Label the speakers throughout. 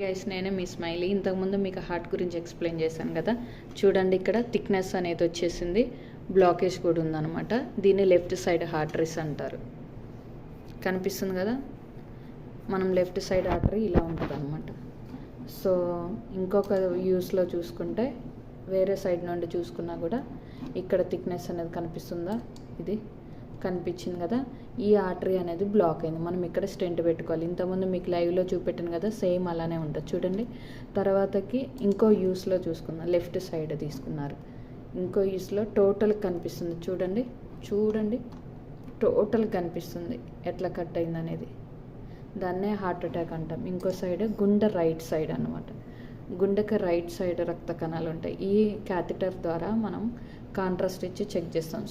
Speaker 1: Guys, నేనే మీ smiley. ఇంతకుముందు మీకు హార్ట్ గురించి ఎక్స్ప్లెయిన్ చేశాను కదా. చూడండి, ఇక్కడ థిక్నెస్ అనేది వచ్చేసింది, బ్లాకేజ్ కూడా ఉందన్నమాట. దీన్ని లెఫ్ట్ సైడ్ ఆర్టరీస్ అంటారు. కనిపిస్తుంది కదా, మనం లెఫ్ట్ సైడ్ ఆర్టరీ ఇలా ఉంటుంది అనమాట. సో ఇంకొక యూస్లో చూసుకుంటే, వేరే సైడ్ నుండి చూసుకున్నా కూడా ఇక్కడ థిక్నెస్ అనేది కనిపిస్తుందా, ఇది కనిపించింది కదా. ఈ ఆర్టరీ అనేది బ్లాక్ అయింది, మనం ఇక్కడ స్టెంట్ పెట్టుకోవాలి. ఇంతకుముందు మీకు లైవ్లో చూపెట్టాను కదా, సేమ్ అలానే ఉంటుంది చూడండి. తర్వాతకి ఇంకో యూస్లో చూసుకుందాం, లెఫ్ట్ సైడ్ తీసుకున్నారు. ఇంకో యూస్లో టోటల్ కనిపిస్తుంది చూడండి, చూడండి టోటల్ కనిపిస్తుంది ఎట్లా కట్ అయింది అనేది. దాన్నే హార్ట్ అటాక్ అంటాం. ఇంకో సైడ్ గుండె రైట్ సైడ్ అనమాట. గుండెకి రైట్ సైడ్ రక్త కణాలు ఉంటాయి. ఈ క్యాథెటర్ ద్వారా మనం కాంట్రాస్ట్ ఇచ్చి చెక్ చేస్తాం.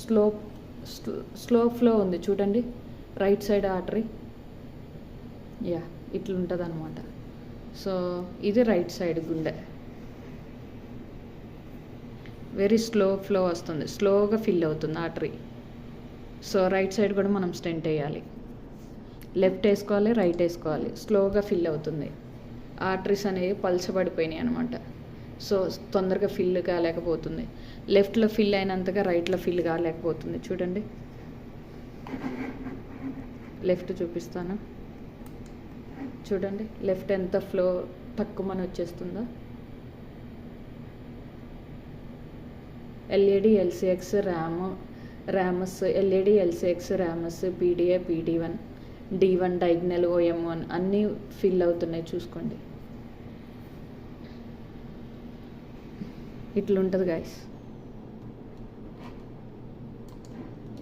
Speaker 1: స్లో ఫ్లో ఉంది చూడండి, రైట్ సైడ్ ఆర్టరీ ఇట్లుంటుంది అనమాట. సో ఇది రైట్ సైడ్ గుండె, వెరీ స్లో ఫ్లో వస్తుంది, స్లోగా ఫిల్ అవుతుంది ఆర్టరీ. సో రైట్ సైడ్ కూడా మనం స్టెంట్ వేయాలి. లెఫ్ట్ వేసుకోవాలి, రైట్ వేసుకోవాలి, స్లోగా ఫిల్ అవుతుంది. ఆర్టరీస్ అనేవి పల్చబడిపోయినాయి అనమాట. సో తొందరగా ఫిల్ కాలేకపోతుంది. లెఫ్ట్లో ఫిల్ అయినంతగా రైట్లో ఫిల్ కాలేకపోతుంది చూడండి. లెఫ్ట్ చూపిస్తాను చూడండి, లెఫ్ట్ ఎంత ఫ్లో తక్కువని వచ్చేస్తుందో. LED LCX ramus LED LCX ramus PDA PD1 D1 diagonal OM1 అన్నీ ఫిల్ అవుతున్నాయి చూసుకోండి. ఇట్లుంటుంది గాయస్.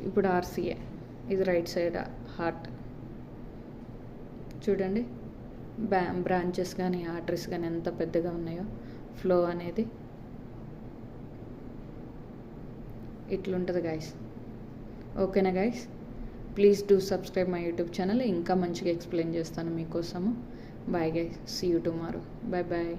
Speaker 1: ఇప్పుడు RCA, ఇది రైట్ సైడ్ హార్ట్ చూడండి. బ్రాంచెస్ కానీ ఆర్టరీస్ కానీ ఎంత పెద్దగా ఉన్నాయో, ఫ్లో అనేది ఇట్లుంటుంది గాయస్. ఓకేనా guys, please do subscribe my YouTube channel. ఇంకా మంచిగా ఎక్స్ప్లెయిన్ చేస్తాను మీకోసము. Bye guys, see you tomorrow. Bye bye.